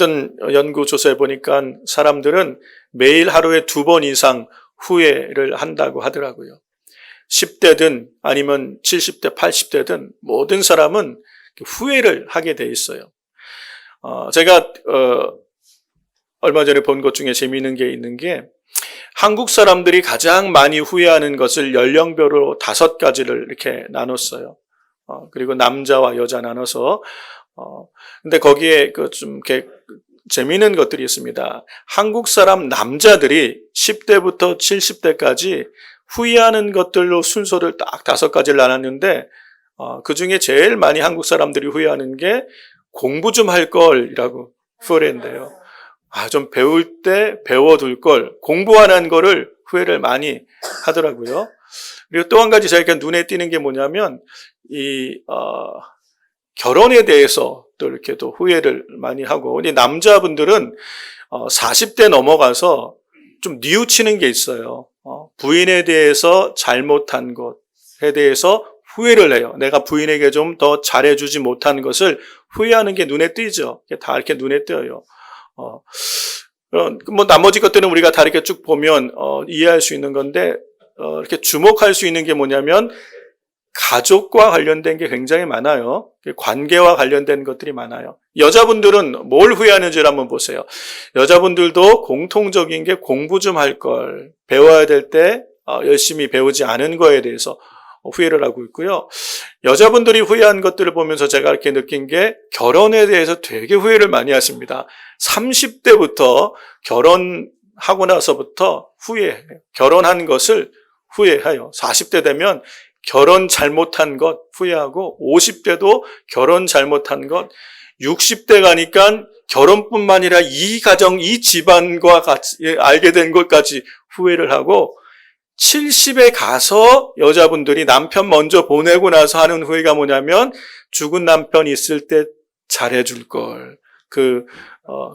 어떤 연구조사에 보니까 사람들은 매일 하루에 2번 이상 후회를 한다고 하더라고요. 10대든 아니면 70대, 80대든 모든 사람은 후회를 하게 돼 있어요. 제가 얼마 전에 본 것 중에 재미있는 게 있는 게 한국 사람들이 가장 많이 후회하는 것을 연령별로 5가지를 이렇게 나눴어요. 그리고 남자와 여자 나눠서 근데 거기에 좀 이렇게 재미있는 것들이 있습니다. 한국 사람 남자들이 10대부터 70대까지 후회하는 것들로 순서를 딱 5가지를 나눴는데 그 중에 제일 많이 한국 사람들이 후회하는 게 공부 좀 할 걸이라고 후회한대요. 좀 배울 때 배워둘 걸, 공부 안 한 거를 후회를 많이 하더라고요. 그리고 또 한 가지 제가 눈에 띄는 게 뭐냐면 결혼에 대해서 또 이렇게 또 후회를 많이 하고, 남자분들은 40대 넘어가서 좀 뉘우치는 게 있어요. 부인에 대해서 잘못한 것에 대해서 후회를 해요. 내가 부인에게 좀 더 잘해주지 못한 것을 후회하는 게 눈에 띄죠. 다 이렇게 눈에 띄어요. 나머지 것들은 우리가 다 이렇게 쭉 보면 이해할 수 있는 건데 이렇게 주목할 수 있는 게 뭐냐면 가족과 관련된 게 굉장히 많아요. 관계와 관련된 것들이 많아요. 여자분들은 뭘 후회하는지를 한번 보세요. 여자분들도 공통적인 게 공부 좀 할 걸, 배워야 될 때 열심히 배우지 않은 거에 대해서 후회를 하고 있고요. 여자분들이 후회한 것들을 보면서 제가 이렇게 느낀 게 결혼에 대해서 되게 후회를 많이 하십니다. 30대부터 결혼하고 나서부터 후회해요. 결혼한 것을 후회해요. 40대 되면 결혼 잘못한 것 후회하고 50대도 결혼 잘못한 것 60대 가니까 결혼뿐만 아니라 이 가정, 이 집안과 같이 알게 된 것까지 후회를 하고 70에 가서 여자분들이 남편 먼저 보내고 나서 하는 후회가 뭐냐면 죽은 남편 있을 때 잘해줄 걸.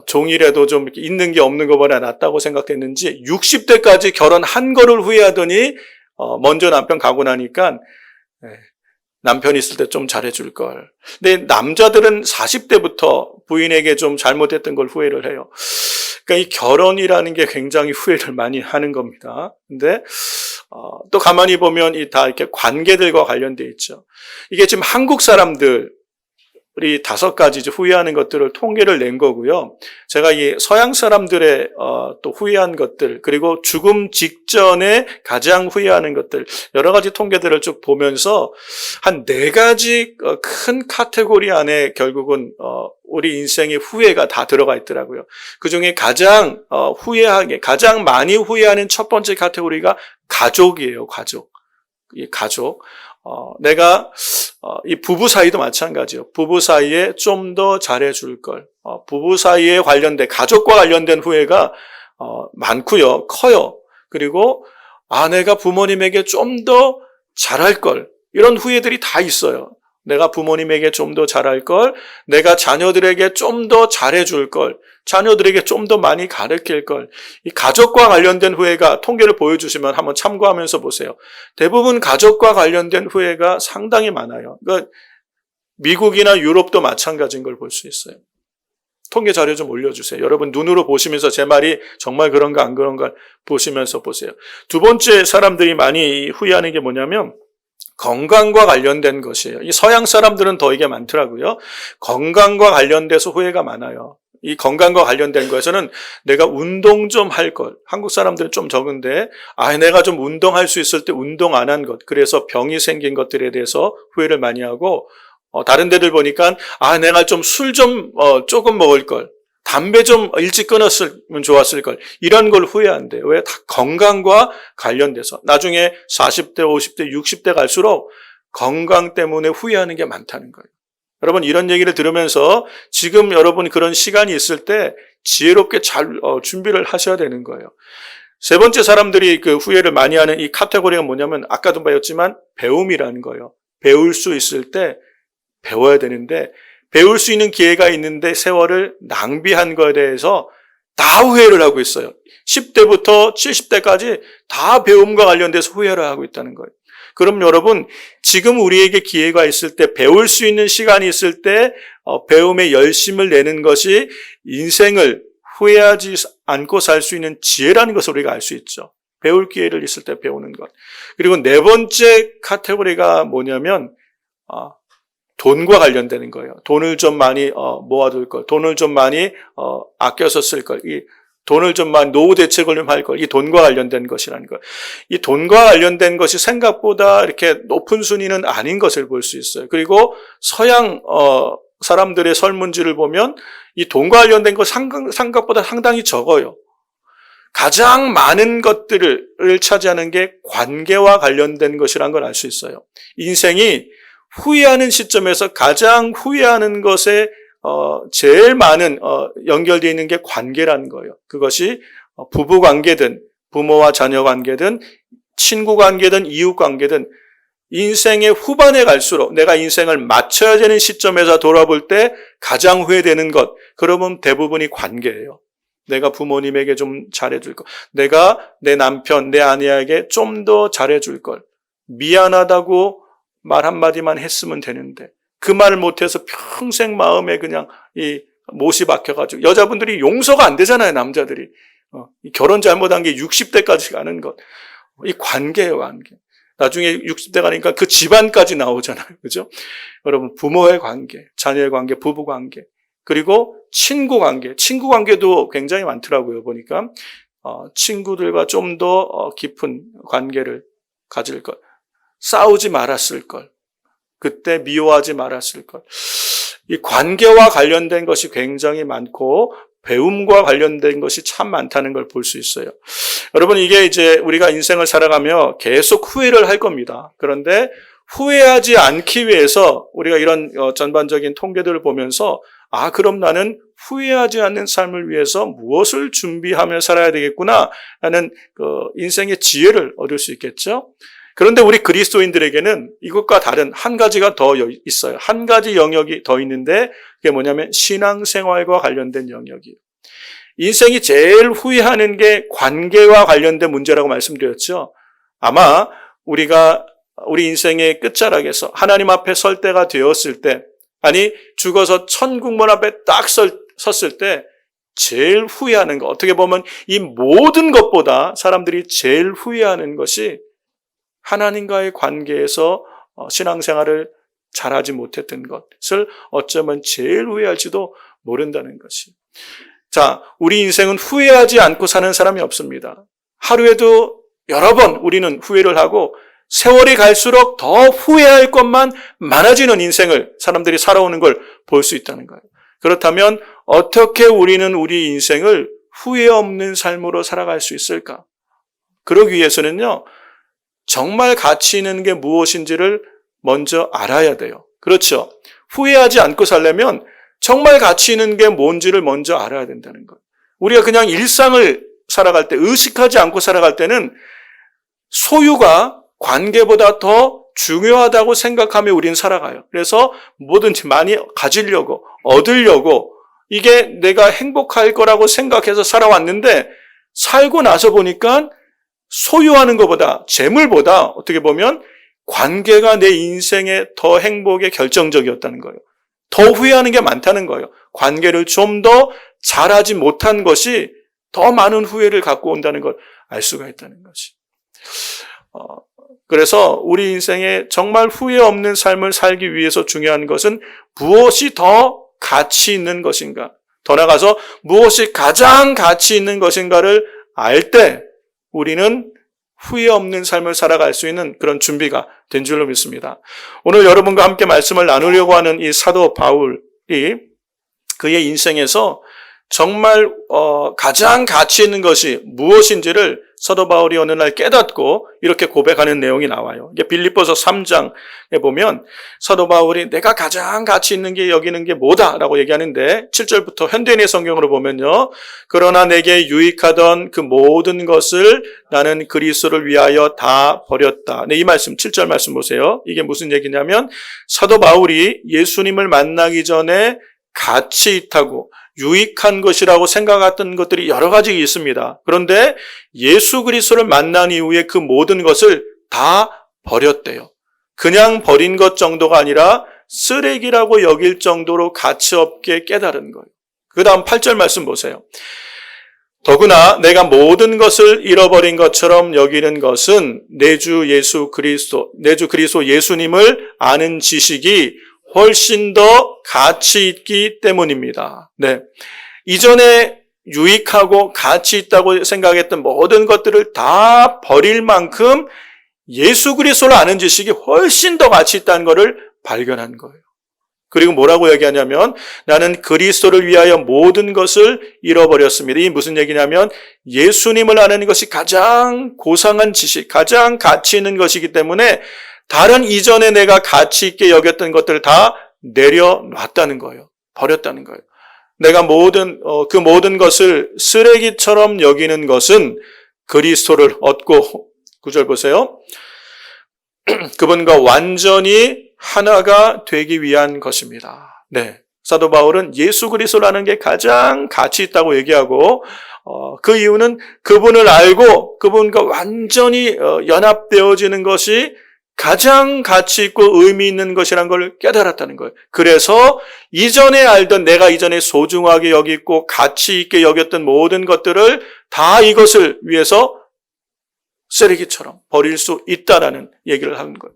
종이라도 좀 이렇게 있는 게 없는 것보다 낫다고 생각했는지 60대까지 결혼한 거를 후회하더니 먼저 남편 가고 나니까 남편 있을 때 좀 잘해줄 걸. 근데 남자들은 40대부터 부인에게 좀 잘못했던 걸 후회를 해요. 그러니까 이 결혼이라는 게 굉장히 후회를 많이 하는 겁니다. 근데 또 가만히 보면 다 이렇게 관계들과 관련돼 있죠. 이게 지금 한국 사람들이 5가지 후회하는 것들을 통계를 낸 거고요. 제가 이 서양 사람들의 또 후회한 것들, 그리고 죽음 직전에 가장 후회하는 것들, 여러 가지 통계들을 쭉 보면서 한 4가지 큰 카테고리 안에 결국은 우리 인생의 후회가 다 들어가 있더라고요. 그 중에 가장 가장 많이 후회하는 첫 번째 카테고리가 가족이에요. 이 가족. 내가 이 부부 사이도 마찬가지예요. 부부 사이에 좀 더 잘해줄 걸. 부부 사이에 관련된 가족과 관련된 후회가 많고요, 커요. 그리고 내가 부모님에게 좀 더 잘할 걸. 이런 후회들이 다 있어요. 내가 부모님에게 좀 더 잘할 걸, 내가 자녀들에게 좀 더 잘해줄 걸, 자녀들에게 좀 더 많이 가르칠 걸. 이 가족과 관련된 후회가 통계를 보여주시면 한번 참고하면서 보세요. 대부분 가족과 관련된 후회가 상당히 많아요. 그러니까 미국이나 유럽도 마찬가지인 걸 볼 수 있어요. 통계 자료 좀 올려주세요. 여러분 눈으로 보시면서 제 말이 정말 그런가 안 그런가 보시면서 보세요. 두 번째 사람들이 많이 후회하는 게 뭐냐면 건강과 관련된 것이에요. 이 서양 사람들은 더 이게 많더라고요. 건강과 관련돼서 후회가 많아요. 이 건강과 관련된 것에서는 내가 운동 좀 할 것. 한국 사람들은 좀 적은데 내가 좀 운동할 수 있을 때 운동 안 한 것. 그래서 병이 생긴 것들에 대해서 후회를 많이 하고 다른 데들 보니까 내가 좀 술 좀 조금 먹을 걸. 담배 좀 일찍 끊었으면 좋았을 걸. 이런 걸 후회한대요. 왜? 다 건강과 관련돼서. 나중에 40대, 50대, 60대 갈수록 건강 때문에 후회하는 게 많다는 거예요. 여러분 이런 얘기를 들으면서 지금 여러분 그런 시간이 있을 때 지혜롭게 잘 준비를 하셔야 되는 거예요. 세 번째 사람들이 후회를 많이 하는 이 카테고리가 뭐냐면 아까도 배웠지만 배움이라는 거예요. 배울 수 있을 때 배워야 되는데 배울 수 있는 기회가 있는데 세월을 낭비한 거에 대해서 다 후회를 하고 있어요. 10대부터 70대까지 다 배움과 관련돼서 후회를 하고 있다는 거예요. 그럼 여러분, 지금 우리에게 기회가 있을 때, 배울 수 있는 시간이 있을 때 배움에 열심을 내는 것이 인생을 후회하지 않고 살 수 있는 지혜라는 것을 우리가 알 수 있죠. 배울 기회를 있을 때 배우는 것. 그리고 네 번째 카테고리가 뭐냐면 돈과 관련되는 거예요. 돈을 좀 많이 모아둘 걸, 돈을 좀 많이 아껴서 쓸 걸, 이 돈을 좀 많이 노후 대책을 좀 할 걸, 이 돈과 관련된 것이라는 것. 이 돈과 관련된 것이 생각보다 이렇게 높은 순위는 아닌 것을 볼 수 있어요. 그리고 서양 사람들의 설문지를 보면 이 돈과 관련된 것 생각보다 상당히 적어요. 가장 많은 것들을 차지하는 게 관계와 관련된 것이라는 걸 알 수 있어요. 인생이 후회하는 시점에서 가장 후회하는 것에 제일 많은 연결되어 있는 게 관계라는 거예요. 그것이 부부 관계든 부모와 자녀 관계든 친구 관계든 이웃 관계든 인생의 후반에 갈수록 내가 인생을 마쳐야 되는 시점에서 돌아볼 때 가장 후회되는 것, 그러면 대부분이 관계예요. 내가 부모님에게 좀 잘해줄 것, 내가 내 남편, 내 아내에게 좀 더 잘해줄 걸, 미안하다고 말 한마디만 했으면 되는데 그 말을 못해서 평생 마음에 그냥 이 못이 박혀가지고, 여자분들이 용서가 안 되잖아요, 남자들이. 결혼 잘못한 게 60대까지 가는 것. 이 관계예요, 관계. 나중에 60대 가니까 그 집안까지 나오잖아요. 그죠? 여러분, 부모의 관계, 자녀의 관계, 부부 관계, 그리고 친구 관계. 친구 관계도 굉장히 많더라고요, 보니까. 친구들과 좀 더 깊은 관계를 가질 것. 싸우지 말았을 걸. 그때 미워하지 말았을 걸. 이 관계와 관련된 것이 굉장히 많고 배움과 관련된 것이 참 많다는 걸 볼 수 있어요. 여러분, 이게 이제 우리가 인생을 살아가며 계속 후회를 할 겁니다. 그런데 후회하지 않기 위해서 우리가 이런 전반적인 통계들을 보면서 그럼 나는 후회하지 않는 삶을 위해서 무엇을 준비하며 살아야 되겠구나 하는 인생의 지혜를 얻을 수 있겠죠. 그런데 우리 그리스도인들에게는 이것과 다른 한 가지가 더 있어요. 한 가지 영역이 더 있는데 그게 뭐냐면 신앙생활과 관련된 영역이에요. 인생이 제일 후회하는 게 관계와 관련된 문제라고 말씀드렸죠. 아마 우리 인생의 끝자락에서 하나님 앞에 설 때가 되었을 때, 아니 죽어서 천국문 앞에 딱 섰을 때 제일 후회하는 거, 어떻게 보면 이 모든 것보다 사람들이 제일 후회하는 것이 하나님과의 관계에서 신앙생활을 잘하지 못했던 것을 어쩌면 제일 후회할지도 모른다는 것이. 자, 우리 인생은 후회하지 않고 사는 사람이 없습니다. 하루에도 여러 번 우리는 후회를 하고 세월이 갈수록 더 후회할 것만 많아지는 인생을 사람들이 살아오는 걸 볼 수 있다는 거예요. 그렇다면 어떻게 우리는 우리 인생을 후회 없는 삶으로 살아갈 수 있을까? 그러기 위해서는요, 정말 가치 있는 게 무엇인지를 먼저 알아야 돼요. 그렇죠? 후회하지 않고 살려면 정말 가치 있는 게 뭔지를 먼저 알아야 된다는 것. 우리가 그냥 일상을 살아갈 때, 의식하지 않고 살아갈 때는 소유가 관계보다 더 중요하다고 생각하며 우리는 살아가요. 그래서 뭐든지 많이 가지려고, 얻으려고, 이게 내가 행복할 거라고 생각해서 살아왔는데 살고 나서 보니까 소유하는 것보다, 재물보다 어떻게 보면 관계가 내 인생의 더 행복에 결정적이었다는 거예요. 더 후회하는 게 많다는 거예요. 관계를 좀 더 잘하지 못한 것이 더 많은 후회를 갖고 온다는 걸 알 수가 있다는 것이. 그래서 우리 인생에 정말 후회 없는 삶을 살기 위해서 중요한 것은 무엇이 더 가치 있는 것인가, 더 나아가서 무엇이 가장 가치 있는 것인가를 알 때 우리는 후회 없는 삶을 살아갈 수 있는 그런 준비가 된 줄로 믿습니다. 오늘 여러분과 함께 말씀을 나누려고 하는 이 사도 바울이 그의 인생에서 정말 가장 가치 있는 것이 무엇인지를 사도 바울이 어느 날 깨닫고 이렇게 고백하는 내용이 나와요. 이게 빌립보서 3장에 보면 사도 바울이 내가 가장 가치 있는 게 여기는 게 뭐다라고 얘기하는데 7절부터 현대인의 성경으로 보면요. 그러나 내게 유익하던 그 모든 것을 나는 그리스도를 위하여 다 버렸다. 네, 이 말씀 7절 말씀 보세요. 이게 무슨 얘기냐면 사도 바울이 예수님을 만나기 전에 가치 있다고 유익한 것이라고 생각했던 것들이 여러 가지 있습니다. 그런데 예수 그리스도를 만난 이후에 그 모든 것을 다 버렸대요. 그냥 버린 것 정도가 아니라 쓰레기라고 여길 정도로 가치 없게 깨달은 거예요. 그 다음 8절 말씀 보세요. 더구나 내가 모든 것을 잃어버린 것처럼 여기는 것은 내 주 그리스도 예수님을 아는 지식이 훨씬 더 가치 있기 때문입니다. 네. 이전에 유익하고 가치 있다고 생각했던 모든 것들을 다 버릴 만큼 예수 그리스도를 아는 지식이 훨씬 더 가치 있다는 것을 발견한 거예요. 그리고 뭐라고 얘기하냐면 나는 그리스도를 위하여 모든 것을 잃어버렸습니다. 이게 무슨 얘기냐면 예수님을 아는 것이 가장 고상한 지식, 가장 가치 있는 것이기 때문에 다른 이전에 내가 가치 있게 여겼던 것들을 다 내려놨다는 거예요. 버렸다는 거예요. 내가 그 모든 것을 쓰레기처럼 여기는 것은 그리스도를 얻고 9절 보세요. 그분과 완전히 하나가 되기 위한 것입니다. 네. 사도 바울은 예수 그리스도를 아는 게 가장 가치 있다고 얘기하고 그 이유는 그분을 알고 그분과 완전히 연합되어지는 것이 가장 가치 있고 의미 있는 것이라는 걸 깨달았다는 거예요. 그래서 내가 이전에 소중하게 여기고 가치 있게 여겼던 모든 것들을 다 이것을 위해서 쓰레기처럼 버릴 수 있다라는 얘기를 하는 거예요.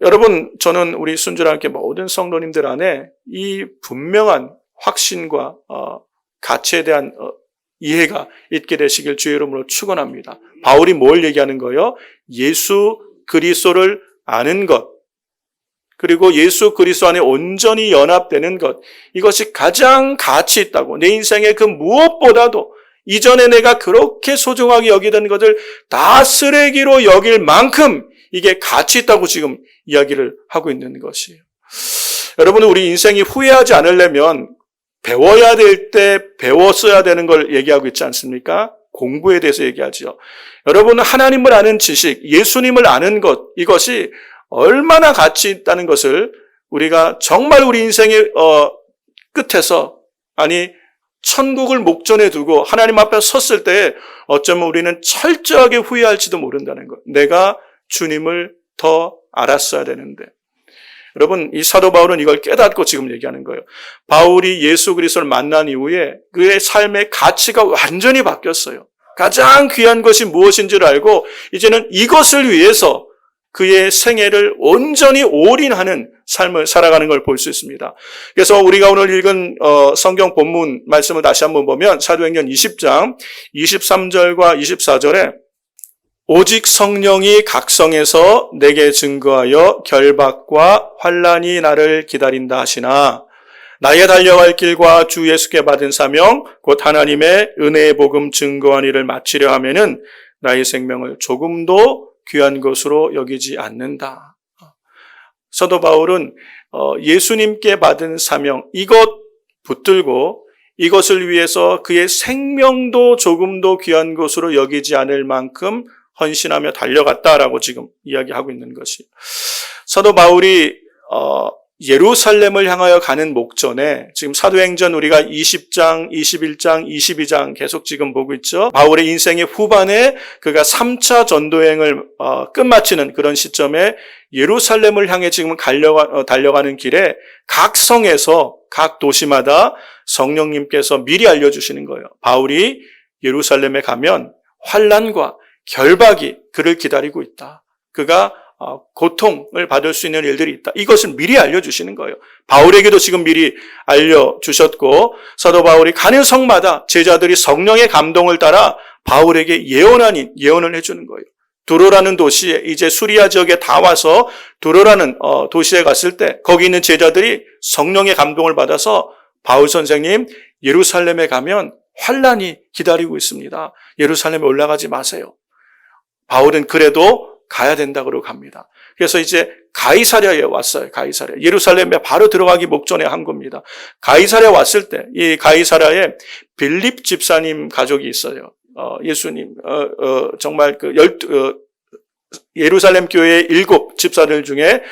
여러분, 저는 우리 순전한 함께 모든 성도님들 안에 이 분명한 확신과 가치에 대한 이해가 있게 되시길 주의 이름으로 축원합니다. 바울이 뭘 얘기하는 거예요? 예수 그리스도를 아는 것, 그리고 예수 그리스도 안에 온전히 연합되는 것, 이것이 가장 가치 있다고, 내 인생의 그 무엇보다도 이전에 내가 그렇게 소중하게 여기던 것을 다 쓰레기로 여길 만큼 이게 가치 있다고 지금 이야기를 하고 있는 것이에요. 여러분, 우리 인생이 후회하지 않으려면 배워야 될 때 배웠어야 되는 걸 얘기하고 있지 않습니까? 공부에 대해서 얘기하죠. 여러분, 하나님을 아는 지식, 예수님을 아는 것, 이것이 얼마나 가치 있다는 것을 우리가 정말 우리 인생의 끝에서, 천국을 목전에 두고 하나님 앞에 섰을 때 어쩌면 우리는 철저하게 후회할지도 모른다는 것. 내가 주님을 더 알았어야 되는데. 여러분, 이 사도 바울은 이걸 깨닫고 지금 얘기하는 거예요. 바울이 예수 그리스도를 만난 이후에 그의 삶의 가치가 완전히 바뀌었어요. 가장 귀한 것이 무엇인지를 알고 이제는 이것을 위해서 그의 생애를 온전히 올인하는 삶을 살아가는 걸 볼 수 있습니다. 그래서 우리가 오늘 읽은 성경 본문 말씀을 다시 한번 보면 사도행전 20장 23절과 24절에 오직 성령이 각성해서 내게 증거하여 결박과 환난이 나를 기다린다 하시나 나의 달려갈 길과 주 예수께 받은 사명 곧 하나님의 은혜의 복음 증거한 일을 마치려 하면은 나의 생명을 조금도 귀한 것으로 여기지 않는다. 사도 바울은 예수님께 받은 사명 이것 붙들고 이것을 위해서 그의 생명도 조금도 귀한 것으로 여기지 않을 만큼 헌신하며 달려갔다라고 지금 이야기하고 있는 것이. 사도 바울이 예루살렘을 향하여 가는 목전에 지금 사도행전 우리가 20장, 21장, 22장 계속 지금 보고 있죠. 바울의 인생의 후반에 그가 3차 전도행을 끝마치는 그런 시점에 예루살렘을 향해 지금 달려가는 길에 각 성에서 각 도시마다 성령님께서 미리 알려주시는 거예요. 바울이 예루살렘에 가면 환난과 결박이 그를 기다리고 있다. 그가 고통을 받을 수 있는 일들이 있다. 이것을 미리 알려주시는 거예요. 바울에게도 지금 미리 알려주셨고 사도 바울이 가는 성마다 제자들이 성령의 감동을 따라 바울에게 예언 아닌 예언을 해주는 거예요. 두로라는 도시에 이제 수리아 지역에 다 와서 두로라는 도시에 갔을 때 거기 있는 제자들이 성령의 감동을 받아서 바울 선생님 예루살렘에 가면 환난이 기다리고 있습니다. 예루살렘에 올라가지 마세요. 바울은 그래도 가야 된다고 갑니다. 그래서 이제 가이사랴에 왔어요. 가이사랴. 예루살렘에 바로 들어가기 목전에 한 겁니다. 가이사랴 왔을 때 이 가이사랴에 빌립 집사님 가족이 있어요. 예수님 정말 예루살렘 교회의 7 집사들 중에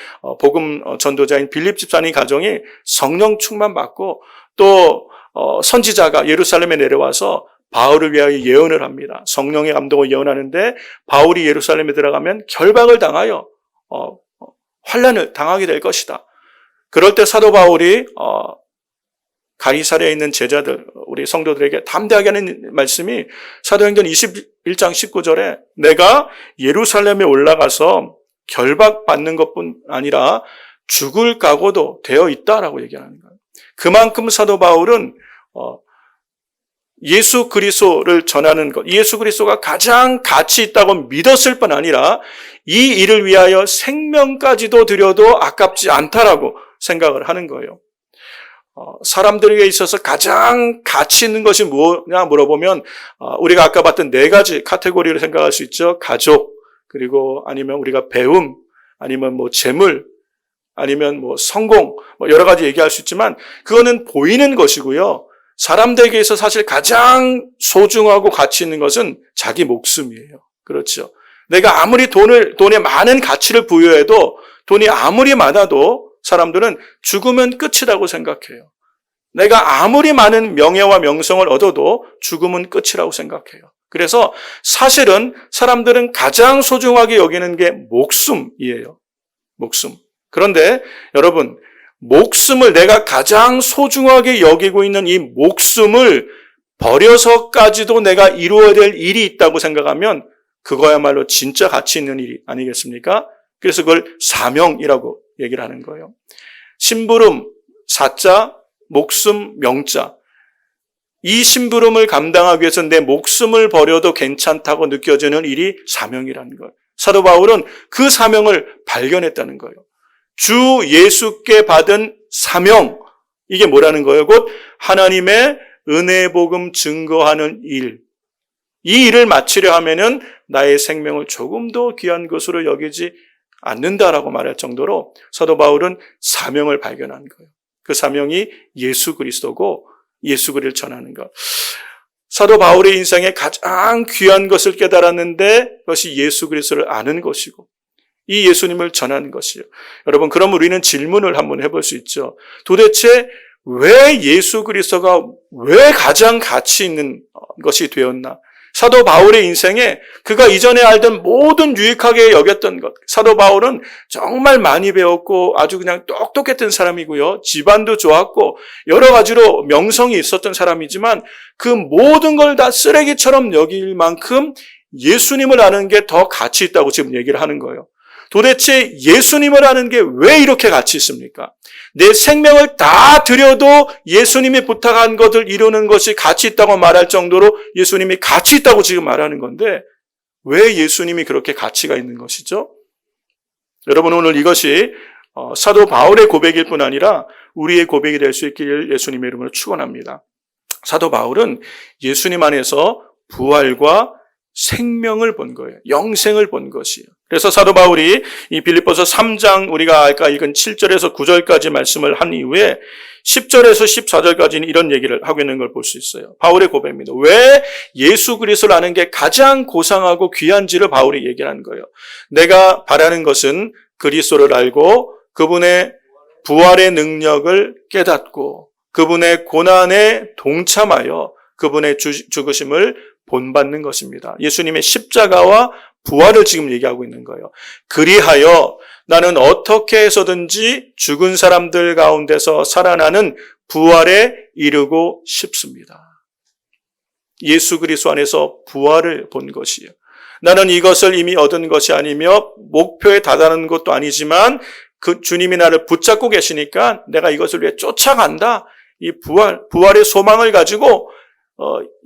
복음 전도자인 빌립 집사님 가정이 성령 충만 받고 또 선지자가 예루살렘에 내려와서 바울을 위하여 예언을 합니다. 성령의 감동을 예언하는데 바울이 예루살렘에 들어가면 결박을 당하여 환난을 당하게 될 것이다. 그럴 때 사도 바울이 가이사랴에 있는 제자들, 우리 성도들에게 담대하게 하는 말씀이 사도행전 21장 19절에 내가 예루살렘에 올라가서 결박받는 것뿐 아니라 죽을 각오도 되어 있다라고 얘기하는 거예요. 그만큼 사도 바울은 예수 그리스도를 전하는 것, 예수 그리스도가 가장 가치 있다고 믿었을 뿐 아니라 이 일을 위하여 생명까지도 드려도 아깝지 않다라고 생각을 하는 거예요. 사람들에게 있어서 가장 가치 있는 것이 뭐냐 물어보면 우리가 아까 봤던 네 가지 카테고리를 생각할 수 있죠. 가족, 그리고 아니면 우리가 배움, 아니면 뭐 재물, 아니면 뭐 성공, 뭐 여러 가지 얘기할 수 있지만 그거는 보이는 것이고요. 사람들에게 있어서 사실 가장 소중하고 가치 있는 것은 자기 목숨이에요. 그렇죠. 내가 아무리 돈에 많은 가치를 부여해도 돈이 아무리 많아도 사람들은 죽으면 끝이라고 생각해요. 내가 아무리 많은 명예와 명성을 얻어도 죽음은 끝이라고 생각해요. 그래서 사실은 사람들은 가장 소중하게 여기는 게 목숨이에요. 목숨. 그런데 여러분, 목숨을 내가 가장 소중하게 여기고 있는 이 목숨을 버려서까지도 내가 이루어야 될 일이 있다고 생각하면 그거야말로 진짜 가치 있는 일이 아니겠습니까? 그래서 그걸 사명이라고 얘기를 하는 거예요. 심부름, 사자, 목숨, 명자. 이 심부름을 감당하기 위해서 내 목숨을 버려도 괜찮다고 느껴지는 일이 사명이라는 거예요. 사도 바울은 그 사명을 발견했다는 거예요. 주 예수께 받은 사명, 이게 뭐라는 거예요? 곧 하나님의 은혜의 복음 증거하는 일. 이 일을 마치려 하면은 나의 생명을 조금 더 귀한 것으로 여기지 않는다라고 말할 정도로 사도 바울은 사명을 발견한 거예요. 그 사명이 예수 그리스도고 예수 그리스도를 전하는 것. 사도 바울의 인생에 가장 귀한 것을 깨달았는데 그것이 예수 그리스도를 아는 것이고 이 예수님을 전하는 것이에요. 여러분, 그럼 우리는 질문을 한번 해볼 수 있죠. 도대체 왜 예수 그리스도가 왜 가장 가치 있는 것이 되었나? 사도 바울의 인생에 그가 이전에 알던 모든 유익하게 여겼던 것. 사도 바울은 정말 많이 배웠고 아주 그냥 똑똑했던 사람이고요. 집안도 좋았고 여러 가지로 명성이 있었던 사람이지만 그 모든 걸 다 쓰레기처럼 여길 만큼 예수님을 아는 게 더 가치 있다고 지금 얘기를 하는 거예요. 도대체 예수님을 아는 게 왜 이렇게 가치 있습니까? 내 생명을 다 드려도 예수님이 부탁한 것을 이루는 것이 가치 있다고 말할 정도로 예수님이 가치 있다고 지금 말하는 건데 왜 예수님이 그렇게 가치가 있는 것이죠? 여러분, 오늘 이것이 사도 바울의 고백일 뿐 아니라 우리의 고백이 될 수 있기를 예수님의 이름으로 축원합니다. 사도 바울은 예수님 안에서 부활과 생명을 본 거예요. 영생을 본 것이에요. 그래서 사도 바울이 이 빌립보서 3장 우리가 아까 읽은 7절에서 9절까지 말씀을 한 이후에 10절에서 14절까지는 이런 얘기를 하고 있는 걸 볼 수 있어요. 바울의 고백입니다. 왜 예수 그리스도를 아는 게 가장 고상하고 귀한지를 바울이 얘기하는 거예요. 내가 바라는 것은 그리스도를 알고 그분의 부활의 능력을 깨닫고 그분의 고난에 동참하여 그분의 죽으심을 본받는 것입니다. 예수님의 십자가와 부활을 지금 얘기하고 있는 거예요. 그리하여 나는 어떻게 해서든지 죽은 사람들 가운데서 살아나는 부활에 이르고 싶습니다. 예수 그리스도 안에서 부활을 본 것이에요. 나는 이것을 이미 얻은 것이 아니며 목표에 다다른 것도 아니지만 그 주님이 나를 붙잡고 계시니까 내가 이것을 위해 쫓아간다. 이 부활의 소망을 가지고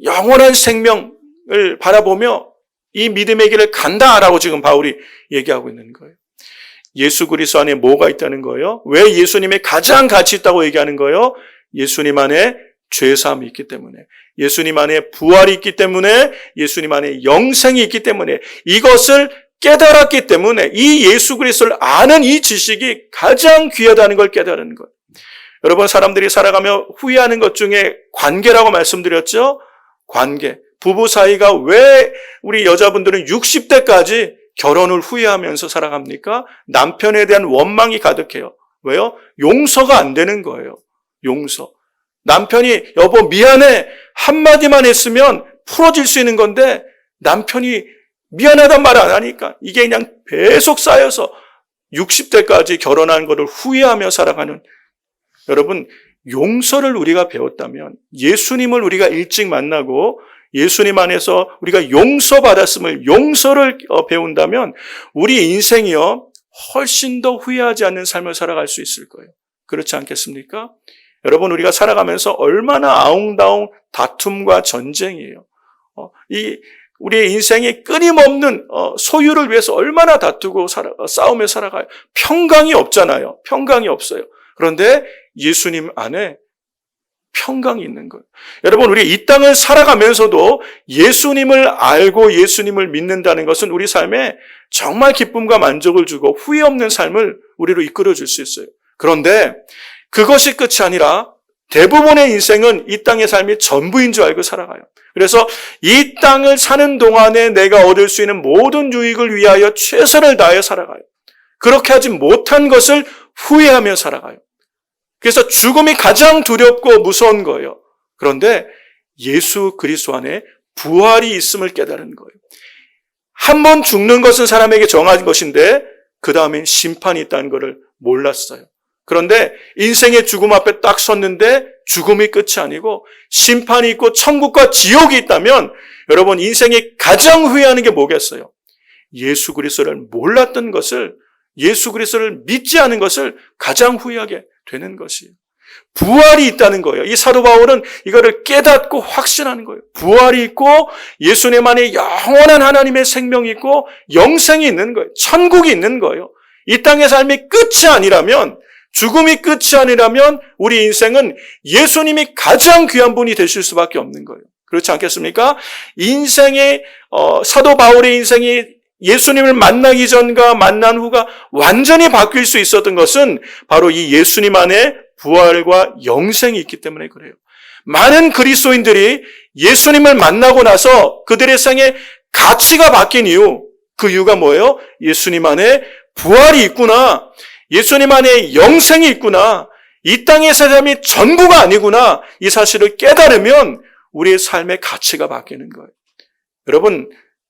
영원한 생명을 바라보며 이 믿음의 길을 간다라고 지금 바울이 얘기하고 있는 거예요. 예수 그리스도 안에 뭐가 있다는 거예요? 왜 예수님이 가장 가치 있다고 얘기하는 거예요? 예수님 안에 죄사함이 있기 때문에, 예수님 안에 부활이 있기 때문에, 예수님 안에 영생이 있기 때문에, 이것을 깨달았기 때문에 이 예수 그리스도를 아는 이 지식이 가장 귀하다는 걸 깨달은 거예요. 여러분, 사람들이 살아가며 후회하는 것 중에 관계라고 말씀드렸죠? 관계. 부부 사이가 왜 우리 여자분들은 60대까지 결혼을 후회하면서 살아갑니까? 남편에 대한 원망이 가득해요. 왜요? 용서가 안 되는 거예요. 용서. 남편이 여보 미안해 한마디만 했으면 풀어질 수 있는 건데 남편이 미안하단 말 안 하니까 이게 그냥 계속 쌓여서 60대까지 결혼한 것을 후회하며 살아가는, 여러분, 용서를 우리가 배웠다면, 예수님을 우리가 일찍 만나고 예수님 안에서 우리가 용서받았음을, 용서를 배운다면 우리 인생이요 훨씬 더 후회하지 않는 삶을 살아갈 수 있을 거예요. 그렇지 않겠습니까? 여러분, 우리가 살아가면서 얼마나 아웅다웅 다툼과 전쟁이에요. 우리의 인생이 끊임없는 소유를 위해서 얼마나 다투고 싸우며 살아가요. 평강이 없잖아요. 평강이 없어요. 그런데 예수님 안에 평강이 있는 거예요. 여러분, 우리 이 땅을 살아가면서도 예수님을 알고 예수님을 믿는다는 것은 우리 삶에 정말 기쁨과 만족을 주고 후회 없는 삶을 우리로 이끌어 줄 수 있어요. 그런데 그것이 끝이 아니라 대부분의 인생은 이 땅의 삶이 전부인 줄 알고 살아가요. 그래서 이 땅을 사는 동안에 내가 얻을 수 있는 모든 유익을 위하여 최선을 다해 살아가요. 그렇게 하지 못한 것을 후회하며 살아가요. 그래서 죽음이 가장 두렵고 무서운 거예요. 그런데 예수 그리스도 안에 부활이 있음을 깨달은 거예요. 한 번 죽는 것은 사람에게 정한 것인데 그 다음엔 심판이 있다는 것을 몰랐어요. 그런데 인생의 죽음 앞에 딱 섰는데 죽음이 끝이 아니고 심판이 있고 천국과 지옥이 있다면 여러분, 인생이 가장 후회하는 게 뭐겠어요? 예수 그리스도를 몰랐던 것을, 예수 그리스도를 믿지 않은 것을 가장 후회하게 되는 것이에요. 부활이 있다는 거예요. 이 사도 바울은 이거를 깨닫고 확신하는 거예요. 부활이 있고 예수님 안에 영원한 하나님의 생명이 있고 영생이 있는 거예요. 천국이 있는 거예요. 이 땅의 삶이 끝이 아니라면, 죽음이 끝이 아니라면 우리 인생은 예수님이 가장 귀한 분이 되실 수밖에 없는 거예요. 그렇지 않겠습니까? 인생의 사도 바울의 인생이 예수님을 만나기 전과 만난 후가 완전히 바뀔 수 있었던 것은 바로 이 예수님 안에 부활과 영생이 있기 때문에 그래요. 많은 그리스도인들이 예수님을 만나고 나서 그들의 생에 가치가 바뀐 이유, 그 이유가 뭐예요? 예수님 안에 부활이 있구나, 예수님 안에 영생이 있구나, 이 땅의 삶이 전부가 아니구나, 이 사실을 깨달으면 우리의 삶의 가치가 바뀌는 거예요. 여러분,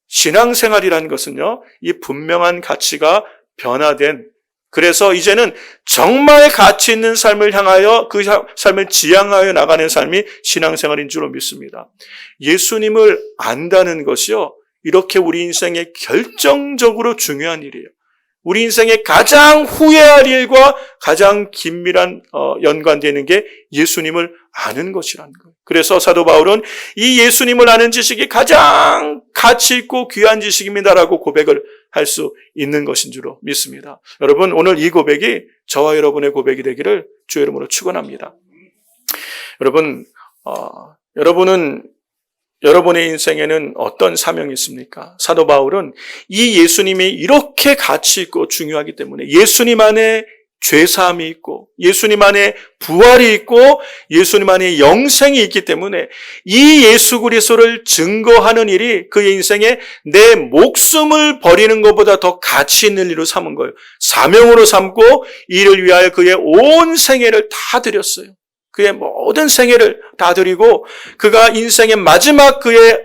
신앙생활이라는 것은요, 이 분명한 가치가 변화된, 그래서 이제는 정말 가치 있는 삶을 향하여 그 삶을 지향하여 나가는 삶이 신앙생활인 줄로 믿습니다. 예수님을 안다는 것이요, 이렇게 우리 인생에 결정적으로 중요한 일이에요. 우리 인생의 가장 후회할 일과 가장 긴밀한 연관되는 게 예수님을 아는 것이라는 거예요. 그래서 사도 바울은 이 예수님을 아는 지식이 가장 가치 있고 귀한 지식입니다라고 고백을 할 수 있는 것인 줄로 믿습니다. 여러분, 오늘 이 고백이 저와 여러분의 고백이 되기를 주의 이름으로 축원합니다. 여러분, 여러분은 여러분의 인생에는 어떤 사명이 있습니까? 사도 바울은 이 예수님이 이렇게 가치 있고 중요하기 때문에, 예수님 안에 죄사함이 있고 예수님 안에 부활이 있고 예수님 안에 영생이 있기 때문에 이 예수 그리스도를 증거하는 일이 그의 인생에 내 목숨을 버리는 것보다 더 가치 있는 일로 삼은 거예요. 사명으로 삼고 이를 위하여 그의 온 생애를 다 드렸어요. 그의 모든 생애를 다 드리고 그가 인생의 마지막 그의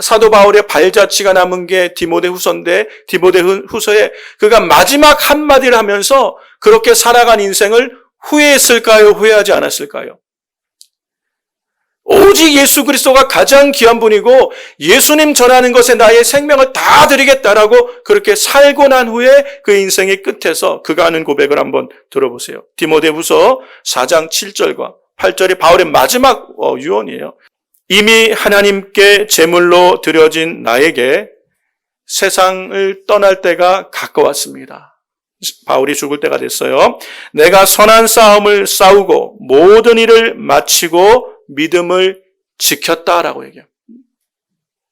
사도 바울의 발자취가 남은 게 디모데후서인데 디모데후서에 그가 마지막 한마디를 하면서 그렇게 살아간 인생을 후회했을까요? 후회하지 않았을까요? 오직 예수 그리스도가 가장 귀한 분이고 예수님 전하는 것에 나의 생명을 다 드리겠다라고 그렇게 살고 난 후에 그 인생의 끝에서 그가 하는 고백을 한번 들어보세요. 디모데후서 4장 7절과 8절이 바울의 마지막 유언이에요. 이미 하나님께 제물로 드려진 나에게 세상을 떠날 때가 가까웠습니다. 바울이 죽을 때가 됐어요. 내가 선한 싸움을 싸우고 모든 일을 마치고 믿음을 지켰다라고 얘기해요.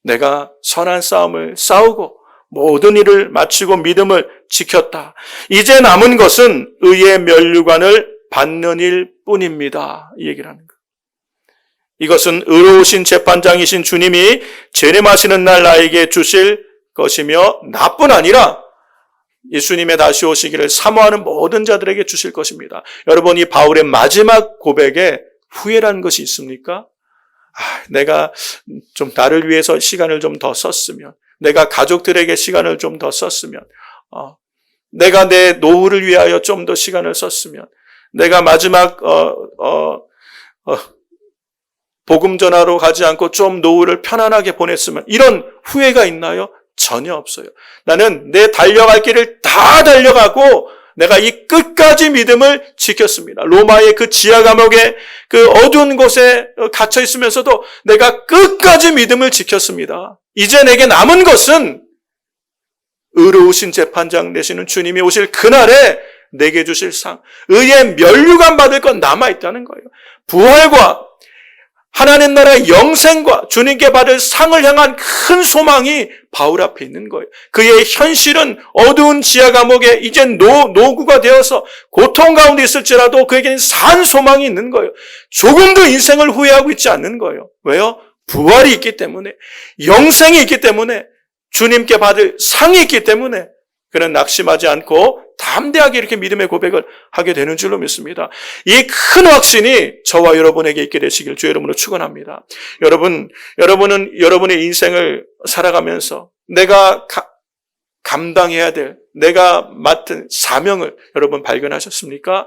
내가 선한 싸움을 싸우고 모든 일을 마치고 믿음을 지켰다. 이제 남은 것은 의의 면류관을 받는 일뿐입니다. 이 얘기를 하는 거예요. 이것은 의로우신 재판장이신 주님이 재림하시는 날 나에게 주실 것이며 나뿐 아니라 예수님의 다시 오시기를 사모하는 모든 자들에게 주실 것입니다. 여러분, 이 바울의 마지막 고백에 후회라는 것이 있습니까? 내가 좀 나를 위해서 시간을 좀 더 썼으면, 내가 가족들에게 시간을 좀 더 썼으면, 내가 내 노후를 위하여 좀 더 시간을 썼으면, 내가 마지막 복음 전하러 가지 않고 좀 노후를 편안하게 보냈으면, 이런 후회가 있나요? 전혀 없어요. 나는 내 달려갈 길을 다 달려가고 내가 이 끝까지 믿음을 지켰습니다. 로마의 그 지하 감옥에 그 어두운 곳에 갇혀 있으면서도 내가 끝까지 믿음을 지켰습니다. 이제 내게 남은 것은 의로우신 재판장 되시는 주님이 오실 그날에 내게 주실 상, 의의 면류관 받을 건 남아있다는 거예요. 부활과 하나님 나라의 영생과 주님께 받을 상을 향한 큰 소망이 바울 앞에 있는 거예요. 그의 현실은 어두운 지하 감옥에 이제 노구가 되어서 고통 가운데 있을지라도 그에게는 산 소망이 있는 거예요. 조금도 인생을 후회하고 있지 않는 거예요. 왜요? 부활이 있기 때문에, 영생이 있기 때문에, 주님께 받을 상이 있기 때문에 그는 낙심하지 않고 담대하게 이렇게 믿음의 고백을 하게 되는 줄로 믿습니다. 이 큰 확신이 저와 여러분에게 있게 되시길 주의 이름으로 축원합니다. 여러분은 여러분의 인생을 살아가면서 내가 감당해야 될, 내가 맡은 사명을 여러분 발견하셨습니까?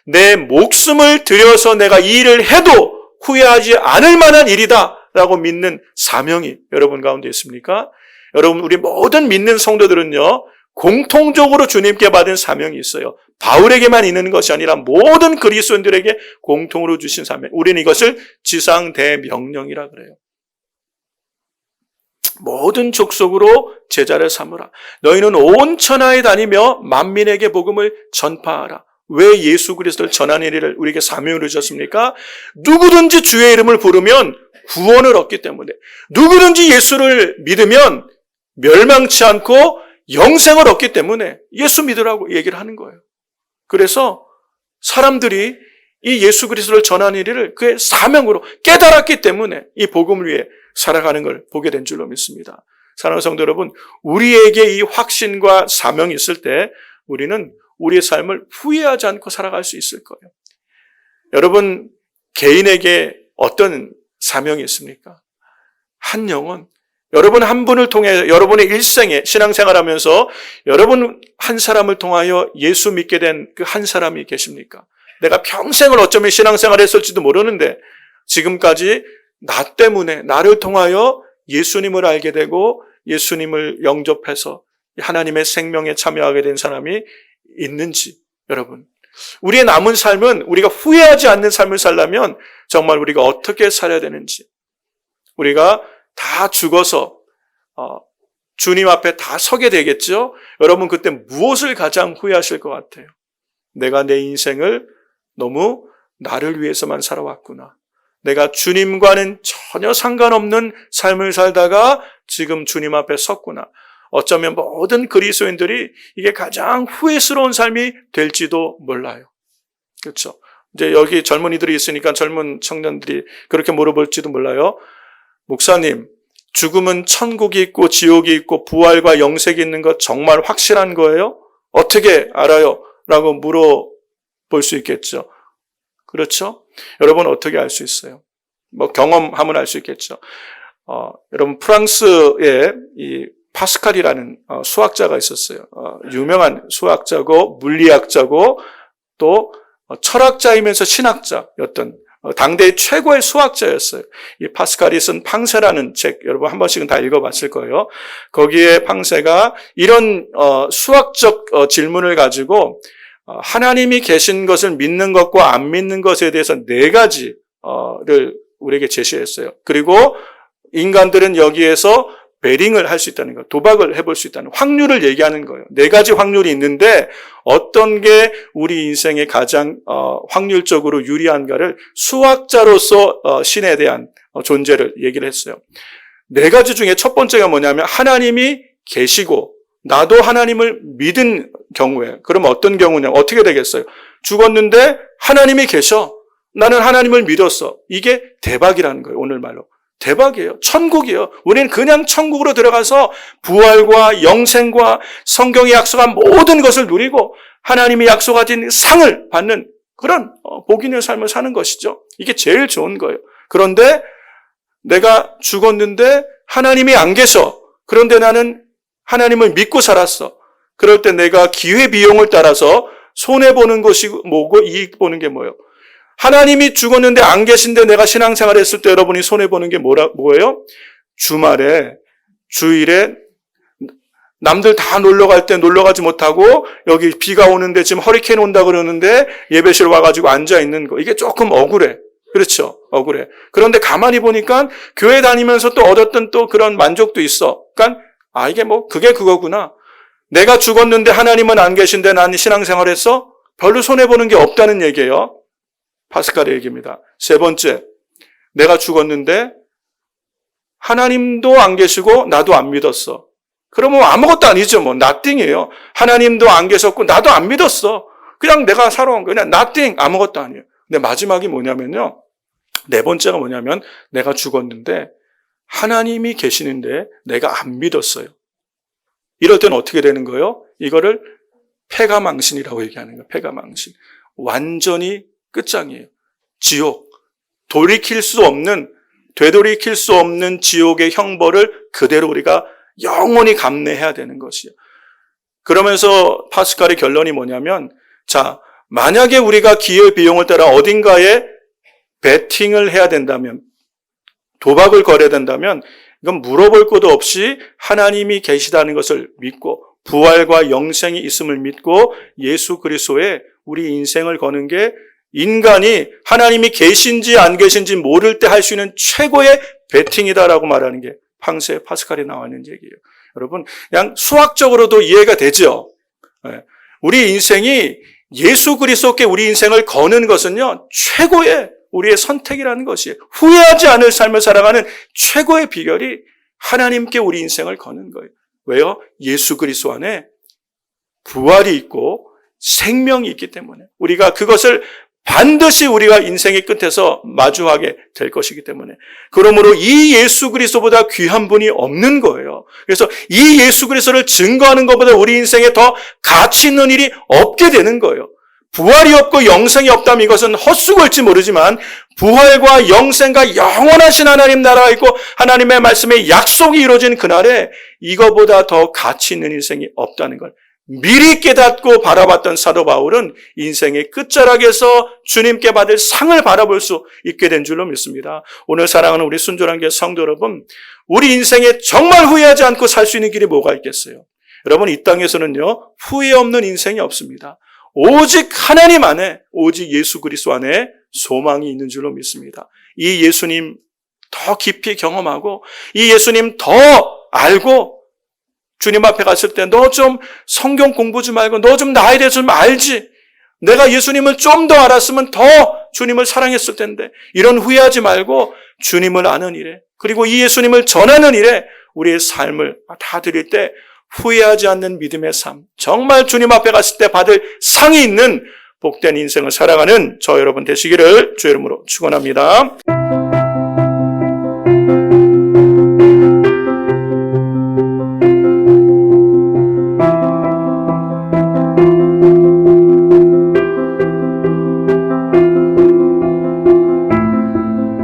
내 목숨을 들여서 내가 이 일을 해도 후회하지 않을 만한 일이다 라고 믿는 사명이 여러분 가운데 있습니까? 여러분, 우리 모든 믿는 성도들은요, 공통적으로 주님께 받은 사명이 있어요. 바울에게만 있는 것이 아니라 모든 그리스도인들에게 공통으로 주신 사명. 우리는 이것을 지상대명령이라 그래요. 모든 족속으로 제자를 삼으라. 너희는 온 천하에 다니며 만민에게 복음을 전파하라. 왜 예수 그리스도를 전하는 일을 우리에게 사명으로 주셨습니까? 누구든지 주의 이름을 부르면 구원을 얻기 때문에, 누구든지 예수를 믿으면 멸망치 않고 영생을 얻기 때문에 예수 믿으라고 얘기를 하는 거예요. 그래서 사람들이 이 예수 그리스도를 전하는 일을 그의 사명으로 깨달았기 때문에 이 복음을 위해 살아가는 걸 보게 된 줄로 믿습니다. 사랑하는 성도 여러분, 우리에게 이 확신과 사명이 있을 때 우리는 우리의 삶을 후회하지 않고 살아갈 수 있을 거예요. 여러분, 개인에게 어떤 사명이 있습니까? 한 영혼, 여러분 한 분을 통해 여러분의 일생에 신앙생활하면서 여러분 한 사람을 통하여 예수 믿게 된 그 한 사람이 계십니까? 내가 평생을 어쩌면 신앙생활을 했을지도 모르는데 지금까지 나 때문에, 나를 통하여 예수님을 알게 되고 예수님을 영접해서 하나님의 생명에 참여하게 된 사람이 있는지, 여러분, 우리의 남은 삶은 우리가 후회하지 않는 삶을 살려면 정말 우리가 어떻게 살아야 되는지, 우리가 다 죽어서 주님 앞에 다 서게 되겠죠? 여러분, 그때 무엇을 가장 후회하실 것 같아요? 내가 내 인생을 너무 나를 위해서만 살아왔구나. 내가 주님과는 전혀 상관없는 삶을 살다가 지금 주님 앞에 섰구나. 어쩌면 모든 그리스도인들이 이게 가장 후회스러운 삶이 될지도 몰라요. 그렇죠? 이제 여기 젊은이들이 있으니까 젊은 청년들이 그렇게 물어볼지도 몰라요. 목사님, 죽음은 천국이 있고 지옥이 있고 부활과 영생이 있는 것 정말 확실한 거예요? 어떻게 알아요? 라고 물어볼 수 있겠죠. 그렇죠? 여러분 어떻게 알 수 있어요? 뭐 경험하면 알 수 있겠죠. 여러분 프랑스에 이 파스칼이라는 수학자가 있었어요. 유명한 수학자고 물리학자고 또 철학자이면서 신학자였던 당대의 최고의 수학자였어요. 이 파스칼이 쓴 팡세라는 책, 여러분 한 번씩은 다 읽어봤을 거예요. 거기에 팡세가 이런 수학적 질문을 가지고 하나님이 계신 것을 믿는 것과 안 믿는 것에 대해서 4가지를 우리에게 제시했어요. 그리고 인간들은 여기에서 베링을 할 수 있다는 거, 도박을 해볼 수 있다는 확률을 얘기하는 거예요. 4가지 확률이 있는데 어떤 게 우리 인생에 가장 확률적으로 유리한가를 수학자로서 신에 대한 존재를 얘기를 했어요. 4가지 중에 첫 번째가 뭐냐면 하나님이 계시고 나도 하나님을 믿은 경우에, 그러면 어떤 경우냐, 어떻게 되겠어요? 죽었는데 하나님이 계셔. 나는 하나님을 믿었어. 이게 대박이라는 거예요, 오늘 말로. 대박이에요. 천국이에요. 우리는 그냥 천국으로 들어가서 부활과 영생과 성경이 약속한 모든 것을 누리고 하나님이 약속하신 상을 받는 그런 복 있는 삶을 사는 것이죠. 이게 제일 좋은 거예요. 그런데 내가 죽었는데 하나님이 안 계셔. 그런데 나는 하나님을 믿고 살았어. 그럴 때 내가 기회비용을 따라서 손해보는 것이 뭐고 이익 보는 게 뭐예요? 하나님이 죽었는데 안 계신데 내가 신앙생활 했을 때 여러분이 손해보는 게 뭐예요? 주말에, 주일에 남들 다 놀러 갈 때 놀러 가지 못하고 여기 비가 오는데 지금 허리케인 온다 그러는데 예배실 와가지고 앉아있는 거. 이게 조금 억울해. 그렇죠. 억울해. 그런데 가만히 보니까 교회 다니면서 또 얻었던 또 그런 만족도 있어. 그러니까 이게 그게 그거구나. 내가 죽었는데 하나님은 안 계신데 난 신앙생활 했어? 별로 손해보는 게 없다는 얘기예요. 파스칼의 얘기입니다. 세 번째, 내가 죽었는데 하나님도 안 계시고 나도 안 믿었어. 그러면 아무것도 아니죠. nothing이에요. 하나님도 안 계셨고 나도 안 믿었어. 그냥 내가 살아온 거 그냥 nothing, 아무것도 아니에요. 근데 마지막이 뭐냐면요. 네 번째가 뭐냐면 내가 죽었는데 하나님이 계시는데 내가 안 믿었어요. 이럴 때는 어떻게 되는 거예요? 이거를 패가망신이라고 얘기하는 거예요. 패가망신. 완전히 끝장이에요. 지옥. 되돌이킬 수 없는 지옥의 형벌을 그대로 우리가 영원히 감내해야 되는 것이에요. 그러면서 파스칼의 결론이 뭐냐면, 자, 만약에 우리가 기회 비용을 따라 어딘가에 베팅을 해야 된다면, 도박을 걸어야 된다면, 이건 물어볼 것도 없이 하나님이 계시다는 것을 믿고, 부활과 영생이 있음을 믿고, 예수 그리스도에 우리 인생을 거는 게 인간이 하나님이 계신지 안 계신지 모를 때 할 수 있는 최고의 베팅이다라고 말하는 게 팡세 파스칼에 나와 있는 얘기예요. 여러분, 그냥 수학적으로도 이해가 되죠. 우리 인생이 예수 그리스도께 우리 인생을 거는 것은요, 최고의 우리의 선택이라는 것이에요. 후회하지 않을 삶을 살아가는 최고의 비결이 하나님께 우리 인생을 거는 거예요. 왜요? 예수 그리스도 안에 부활이 있고 생명이 있기 때문에 우리가 그것을 반드시 우리가 인생의 끝에서 마주하게 될 것이기 때문에, 그러므로 이 예수 그리스도보다 귀한 분이 없는 거예요. 그래서 이 예수 그리스도를 증거하는 것보다 우리 인생에 더 가치 있는 일이 없게 되는 거예요. 부활이 없고 영생이 없다면 이것은 헛수고일지 모르지만 부활과 영생과 영원하신 하나님 나라가 있고 하나님의 말씀의 약속이 이루어진 그날에 이거보다 더 가치 있는 인생이 없다는 걸 미리 깨닫고 바라봤던 사도 바울은 인생의 끝자락에서 주님께 받을 상을 바라볼 수 있게 된 줄로 믿습니다. 오늘 사랑하는 우리 순전한 교회 성도 여러분, 우리 인생에 정말 후회하지 않고 살 수 있는 길이 뭐가 있겠어요? 여러분, 이 땅에서는요, 후회 없는 인생이 없습니다. 오직 하나님 안에, 오직 예수 그리스도 안에 소망이 있는 줄로 믿습니다. 이 예수님 더 깊이 경험하고 이 예수님 더 알고 주님 앞에 갔을 때 너 좀 성경 공부 좀 알고 너 좀 나에 대해서 좀 알지. 내가 예수님을 좀 더 알았으면 더 주님을 사랑했을 텐데. 이런 후회하지 말고 주님을 아는 일에, 그리고 이 예수님을 전하는 일에 우리의 삶을 다 드릴 때 후회하지 않는 믿음의 삶, 정말 주님 앞에 갔을 때 받을 상이 있는 복된 인생을 살아가는 저 여러분 되시기를 주의 이름으로 축원합니다.